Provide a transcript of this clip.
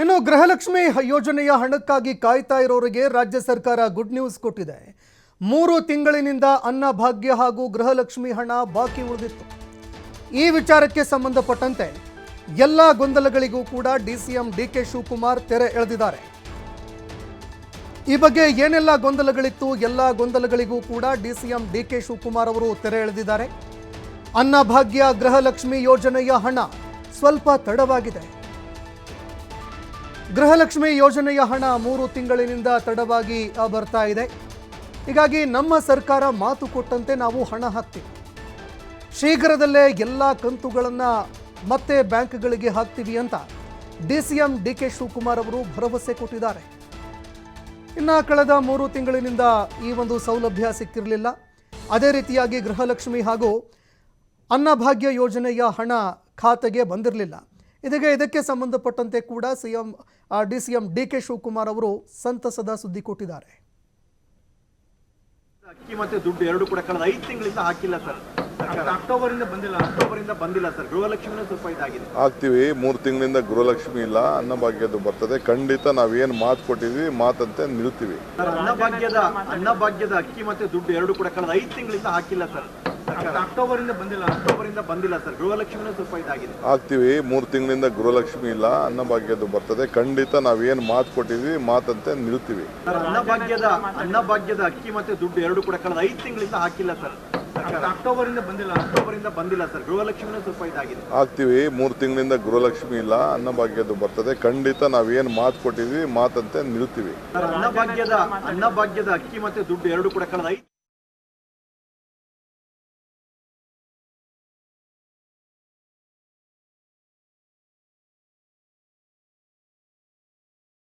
ಇನ್ನು ಗೃಹಲಕ್ಷ್ಮಿ ಯೋಜನೆಯ ಹಣಕ್ಕಾಗಿ ಕಾಯ್ತಾ ಇರೋರಿಗೆ ರಾಜ್ಯ ಸರ್ಕಾರ ಗುಡ್ ನ್ಯೂಸ್ ಕೊಟ್ಟಿದೆ. 3 ತಿಂಗಳಿನಿಂದ ಅನ್ನಭಾಗ್ಯ ಹಾಗೂ ಗೃಹಲಕ್ಷ್ಮಿ ಹಣ ಬಾಕಿ ಉಳಿದಿತ್ತು. ಈ ವಿಚಾರಕ್ಕೆ ಸಂಬಂಧಪಟ್ಟಂತೆ ಎಲ್ಲ ಗೊಂದಲಗಳಿಗೂ ಕೂಡ ಡಿಸಿಎಂ ಡಿಕೆ ಶಿವಕುಮಾರ್ ತೆರೆ ಎಳೆದಿದ್ದಾರೆ. ಈ ಬಗ್ಗೆ ಏನೆಲ್ಲ ಗೊಂದಲಗಳಿತ್ತು, ಎಲ್ಲ ಗೊಂದಲಗಳಿಗೂ ಕೂಡ ಡಿಸಿಎಂ ಡಿಕೆ ಶಿವಕುಮಾರ್ ಅವರು ತೆರೆ ಎಳೆದಿದ್ದಾರೆ. ಅನ್ನಭಾಗ್ಯ ಗೃಹಲಕ್ಷ್ಮಿ ಯೋಜನೆಯ ಹಣ ಸ್ವಲ್ಪ ತಡವಾಗಿದೆ. ಗೃಹಲಕ್ಷ್ಮಿ ಯೋಜನೆಯ ಹಣ 3 ತಿಂಗಳಿನಿಂದ ತಡವಾಗಿ ಬರ್ತಾ ಇದೆ. ಹೀಗಾಗಿ ನಮ್ಮ ಸರ್ಕಾರ ಮಾತು ಕೊಟ್ಟಂತೆ ನಾವು ಹಣ ಹಾಕ್ತೀವಿ, ಶೀಘ್ರದಲ್ಲೇ ಎಲ್ಲ ಕಂತುಗಳನ್ನು ಮತ್ತೆ ಬ್ಯಾಂಕ್ಗಳಿಗೆ ಹಾಕ್ತೀವಿ ಅಂತ ಡಿಸಿಎಂ ಡಿಕೆ ಶಿವಕುಮಾರ್ ಅವರು ಭರವಸೆ ಕೊಟ್ಟಿದ್ದಾರೆ. ಇನ್ನು ಕಳೆದ 3 ತಿಂಗಳಿನಿಂದ ಈ ಒಂದು ಸೌಲಭ್ಯ ಸಿಕ್ಕಿರಲಿಲ್ಲ. ಅದೇ ರೀತಿಯಾಗಿ ಗೃಹಲಕ್ಷ್ಮಿ ಹಾಗೂ ಅನ್ನಭಾಗ್ಯ ಯೋಜನೆಯ ಹಣ ಖಾತೆಗೆ ಬಂದಿರಲಿಲ್ಲ. ಇದಕ್ಕೆ ಸಂಬಂಧಪಟ್ಟಂತೆ ಕೂಡ ಡಿಸಿಎಂ ಡಿಕೆ ಶಿವಕುಮಾರ್ ಅವರು ಸಂತಸದ ಸುದ್ದಿ ಕೊಟ್ಟಿದ್ದಾರೆ. ಅಕ್ಕಿ ಮತ್ತೆ ದುಡ್ಡು ಎರಡು ಕೂಡ ಕಳೆದ 5 ತಿಂಗಳಿಂದ ಹಾಕಿಲ್ಲ ಸರ್. ಅಕ್ಟೋಬರ್ ಇಂದ ಬಂದಿಲ್ಲ ಸರ್. ಗೃಹಲಕ್ಷ್ಮಿನ ಸ್ವಲ್ಪ ಇದಾಗಿದೆ. ಆಗ್ತೀವಿ. 3 ತಿಂಗಳಿಂದ ಗೃಹಲಕ್ಷ್ಮಿ ಇಲ್ಲ, ಅನ್ನಭಾಗ್ಯದ್ದು ಬರ್ತದೆ. ಖಂಡಿತ ನಾವೇನು ಮಾತು ಕೊಟ್ಟಿದ್ವಿ ಮಾತಂತೆ ನಿಲ್ತೀವಿ. ಅನ್ನಭಾಗ್ಯದ ಅಕ್ಕಿ ಮತ್ತೆ ದುಡ್ಡು ಎರಡು ಕೂಡ ಕಳೆದ 5 ತಿಂಗಳಿಂದ ಹಾಕಿಲ್ಲ ಸರ್. ಅಕ್ಟೋಬರ್ ಇಂದ ಬಂದಿಲ್ಲ ಸರ್. ಗೃಹಲಕ್ಷ್ಮಿನ ಸ್ವಲ್ಪ ಇದಾಗಿದೆ. ಆಗ್ತೀವಿ. 3 ತಿಂಗಳಿಂದ ಗೃಹಲಕ್ಷ್ಮಿ ಇಲ್ಲ, ಅನ್ನಭಾಗ್ಯದ್ದು ಬರ್ತದೆ. ಖಂಡಿತ ನಾವೇನು ಮಾತು ಕೊಟ್ಟಿದ್ವಿ ಮಾತಂತೆ ನಿಲ್ತೀವಿ. ಅನ್ನಭಾಗ್ಯದ ಅಕ್ಕಿ ಮತ್ತೆ ದುಡ್ಡು ಎರಡು ಕೂಡ ಕಳೆದ 5 ತಿಂಗಳಿಂದ ಹಾಕಿಲ್ಲ ಸರ್. ಅಕ್ಟೋಬರ್ ಇಂದ ಬಂದಿಲ್ಲ ಸರ್. ಗೃಹಲಕ್ಷ್ಮಿನ ಸ್ವಲ್ಪ ಇದಾಗಿದೆ. ಆಗ್ತೀವಿ. 3 ತಿಂಗಳಿಂದ ಗೃಹಲಕ್ಷ್ಮಿ ಇಲ್ಲ, ಅನ್ನಭಾಗ್ಯದ್ದು ಬರ್ತದೆ. ಖಂಡಿತ ನಾವೇನು ಮಾತು ಕೊಟ್ಟಿದ್ವಿ ಮಾತಂತೆ ನಿಲ್ತೀವಿ. ಅನ್ನಭಾಗ್ಯದ ಅಕ್ಕಿ ಮತ್ತೆ ದುಡ್ಡು ಎರಡು ಕೂಡ ಕಳೆದ